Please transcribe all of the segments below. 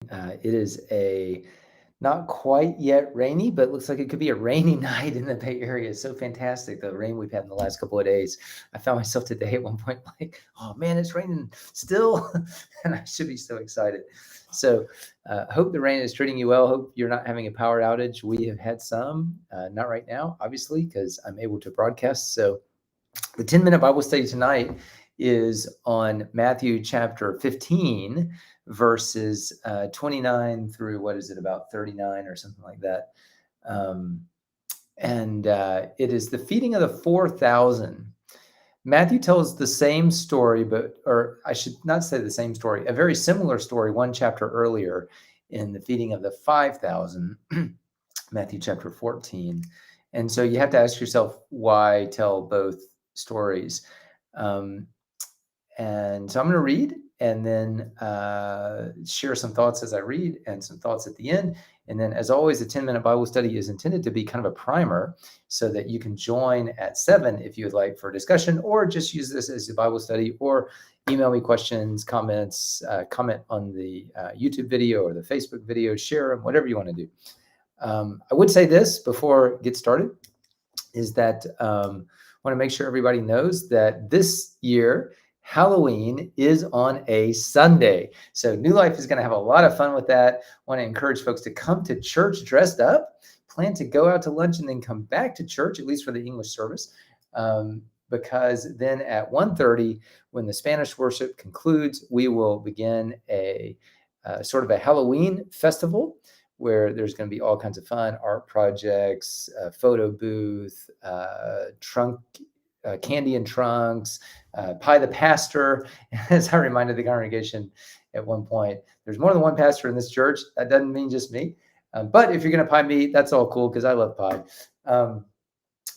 It is a not quite yet rainy, but looks like it could be a rainy night in the Bay Area. It's so fantastic, the rain we've had in the last couple of days. I found myself today at one point like, oh man, it's raining still. And I should be so excited. So hope the rain is treating you well. Hope you're not having a power outage. We have had some, not right now, obviously, because I'm able to broadcast. So the 10-minute Bible study tonight is on Matthew chapter 15, verses 29 through, what is it, about 39 or something like that. And it is the feeding of the 4,000. Matthew tells the same story, or I should not say the same story, a very similar story one chapter earlier in the feeding of the 5,000, Matthew chapter 14. And so you have to ask yourself, why tell both stories? And so I'm going to read and then share some thoughts as I read and some thoughts at the end. And then, as always, the 10-minute Bible study is intended to be kind of a primer so that you can join at 7 if you would like for discussion, or just use this as a Bible study, or email me questions, comments, comment on the YouTube video or the Facebook video, share them, whatever you want to do. I would say this before I get started, is that I want to make sure everybody knows that this year, Halloween is on a Sunday. So New Life is going to have a lot of fun with that. I want to encourage folks to come to church dressed up, plan to go out to lunch and then come back to church, at least for the English service. Because then at 1:30, when the Spanish worship concludes, we will begin a sort of a Halloween festival where there's going to be all kinds of fun, art projects, photo booth, candy and trunks, pie the pastor. As I reminded the congregation at one point, there's more than one pastor in this church. That doesn't mean just me. But if you're going to pie me, that's all cool because I love pie.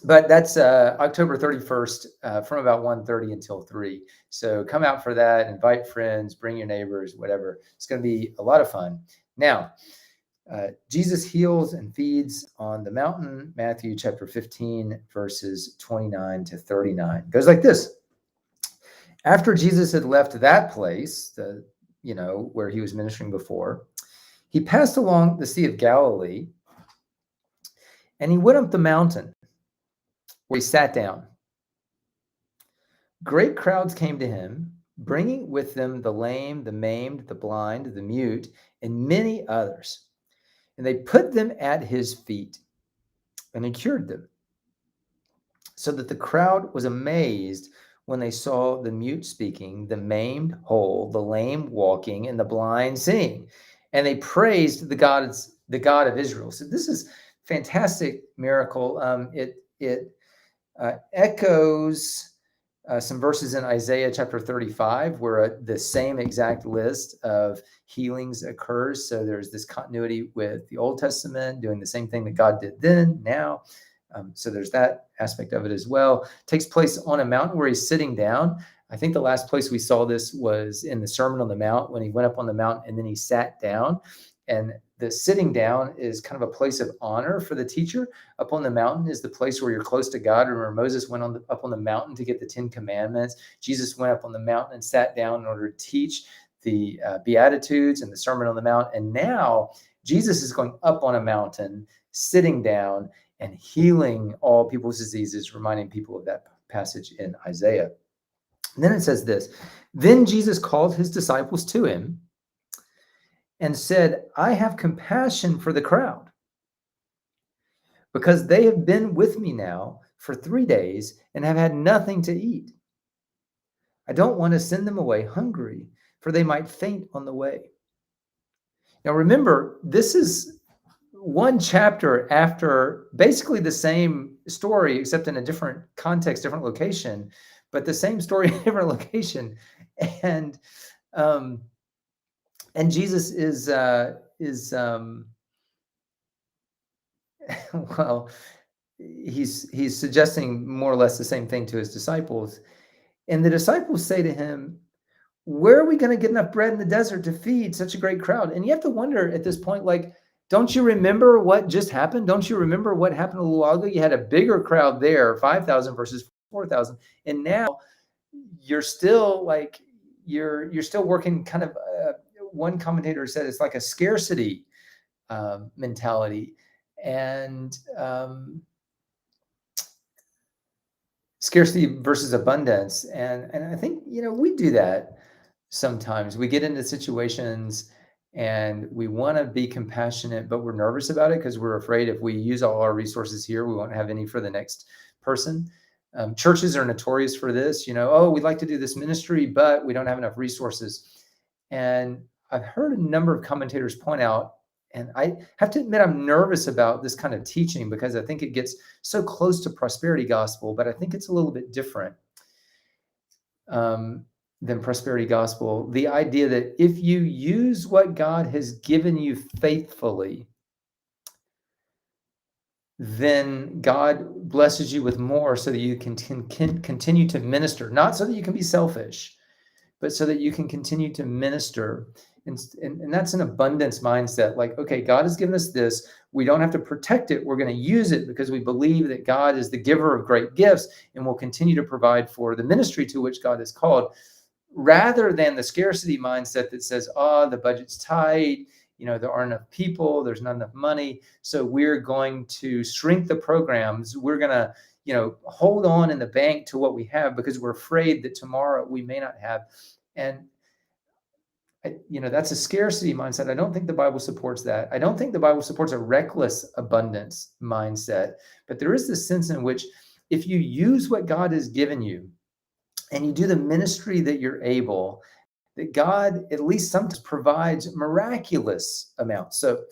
But that's October 31st from about 1:30 until 3. So come out for that, invite friends, bring your neighbors, whatever. It's going to be a lot of fun. Now, Jesus heals and feeds on the mountain. Matthew chapter 15, verses 29 to 39. It goes like this. After Jesus had left that place, where he was ministering before, he passed along the Sea of Galilee, and he went up the mountain, where he sat down. Great crowds came to him, bringing with them the lame, the maimed, the blind, the mute, and many others. And they put them at his feet, and he cured them. So that the crowd was amazed when they saw the mute speaking, the maimed whole, the lame walking, and the blind seeing. And they praised the God of Israel. So this is fantastic miracle. It echoes some verses in Isaiah chapter 35, where the same exact list of healings occurs. So there's this continuity with the Old Testament doing the same thing that God did then, now. So there's that aspect of it as well. It takes place on a mountain where he's sitting down. I think the last place we saw this was in the Sermon on the Mount, when he went up on the mountain and then he sat down. And the sitting down is kind of a place of honor for the teacher. Up on the mountain is the place where you're close to God. Remember, Moses went up on the mountain to get the 10 Commandments. Jesus went up on the mountain and sat down in order to teach the Beatitudes and the Sermon on the Mount. And now Jesus is going up on a mountain, sitting down, and healing all people's diseases, reminding people of that passage in Isaiah. And then it says this, then Jesus called his disciples to him and said, I have compassion for the crowd, because they have been with me now for 3 days and have had nothing to eat. I don't want to send them away hungry, for they might faint on the way. Now remember, this is one chapter after basically the same story, except in a different context, different location, but the same story in a different location. And Jesus is well, he's suggesting more or less the same thing to his disciples. And the disciples say to him, where are we going to get enough bread in the desert to feed such a great crowd? And you have to wonder at this point, like, don't you remember what just happened? Don't you remember what happened a little while ago? You had a bigger crowd there, 5,000 versus 4,000. And now you're still working kind of one commentator said it's like a scarcity mentality, and scarcity versus abundance. And I think, we do that sometimes. We get into situations and we want to be compassionate, but we're nervous about it because we're afraid if we use all our resources here, we won't have any for the next person. Churches are notorious for this. Oh, we'd like to do this ministry, but we don't have enough resources. And I've heard a number of commentators point out, and I have to admit I'm nervous about this kind of teaching because I think it gets so close to prosperity gospel, but I think it's a little bit different than prosperity gospel. The idea that if you use what God has given you faithfully, then God blesses you with more so that you can continue to minister, not so that you can be selfish, but so that you can continue to minister. And that's an abundance mindset. Like, okay, God has given us this. We don't have to protect it. We're going to use it because we believe that God is the giver of great gifts and will continue to provide for the ministry to which God has called, rather than the scarcity mindset that says, oh, the budget's tight. There aren't enough people. There's not enough money. So we're going to shrink the programs. We're going to hold on in the bank to what we have because we're afraid that tomorrow we may not have. And that's a scarcity mindset. I don't think the Bible supports that. I don't think the Bible supports a reckless abundance mindset. But there is this sense in which if you use what God has given you and you do the ministry that you're able, that God at least sometimes provides miraculous amounts. So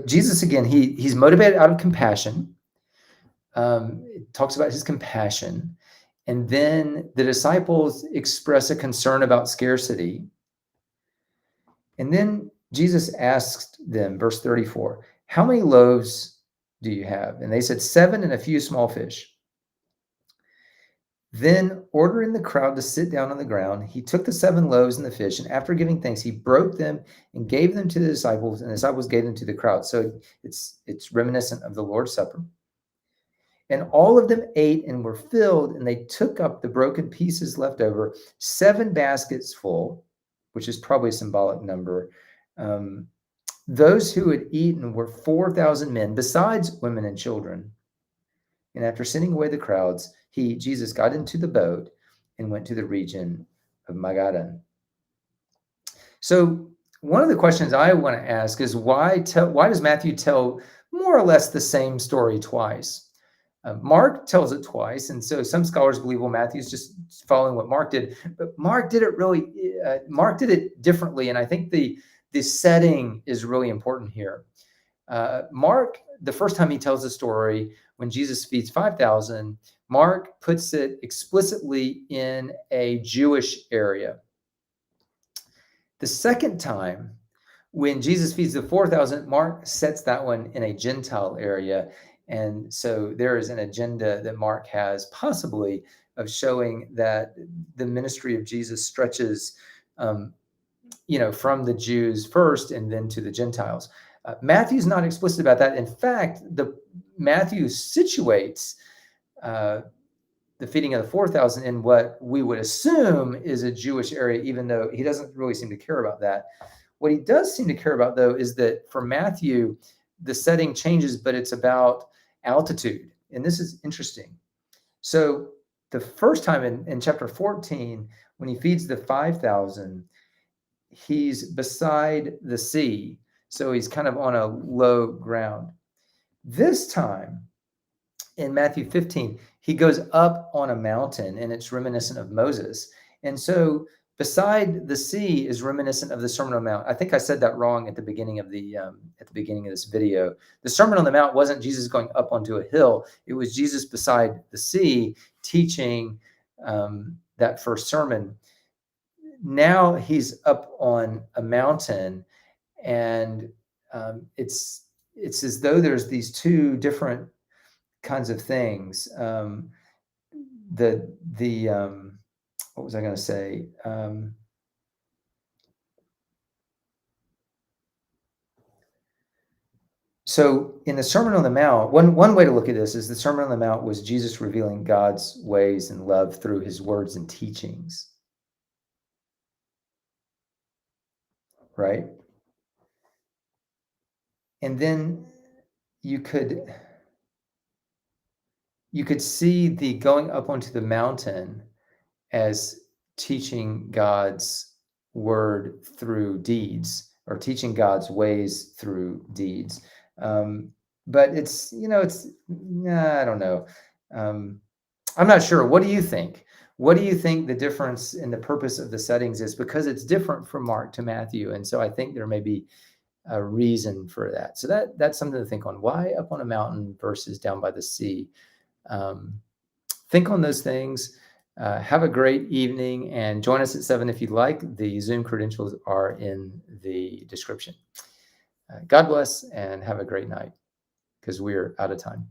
Jesus, again, he's motivated out of compassion. It talks about his compassion. And then the disciples express a concern about scarcity. And then Jesus asked them, verse 34, how many loaves do you have? And they said, 7 and a few small fish. Then, ordering the crowd to sit down on the ground, he took the 7 loaves and the fish, and after giving thanks, he broke them and gave them to the disciples, and the disciples gave them to the crowd. So it's reminiscent of the Lord's Supper. And all of them ate and were filled, and they took up the broken pieces left over, 7 baskets full, which is probably a symbolic number. Those who had eaten were 4,000 men, besides women and children. And after sending away the crowds, Jesus, got into the boat and went to the region of Magadan. So one of the questions I want to ask is why does Matthew tell more or less the same story twice? Mark tells it twice, and so some scholars believe, well, Matthew's just following what Mark did, but Mark did it differently, and I think the setting is really important here. Mark, the first time he tells the story when Jesus feeds 5,000, Mark puts it explicitly in a Jewish area. The second time, when Jesus feeds the 4,000, Mark sets that one in a Gentile area. And so there is an agenda that Mark has, possibly, of showing that the ministry of Jesus stretches, from the Jews first and then to the Gentiles. Matthew's not explicit about that. In fact, Matthew situates the feeding of the 4,000 in what we would assume is a Jewish area, even though he doesn't really seem to care about that. What he does seem to care about, though, is that for Matthew, the setting changes, but it's about altitude. And this is interesting. So the first time in chapter 14, when he feeds the 5,000, he's beside the sea. So he's kind of on a low ground. This time in Matthew 15, he goes up on a mountain, and it's reminiscent of Moses. And so beside the sea is reminiscent of the Sermon on the Mount. I think I said that wrong at the beginning of this video. The Sermon on the Mount wasn't Jesus going up onto a hill. It was Jesus beside the sea teaching that first sermon. Now he's up on a mountain, and it's as though there's these two different kinds of things. What was I going to say? So in the Sermon on the Mount, one way to look at this is the Sermon on the Mount was Jesus revealing God's ways and love through his words and teachings. right? And then you could you could see the going up onto the mountain as teaching God's word through deeds or teaching God's ways through deeds. Um, but it's, nah, I don't know. Um, I'm not sure. What do you think? What do you think the difference in the purpose of the settings is? Because it's different from Mark to Matthew. And so I think there may be a reason for that. So that's something to think on. Why up on a mountain versus down by the sea? Um, think on those things. Have a great evening and join us at 7 if you'd like. The Zoom credentials are in the description. God bless and have a great night because we're out of time.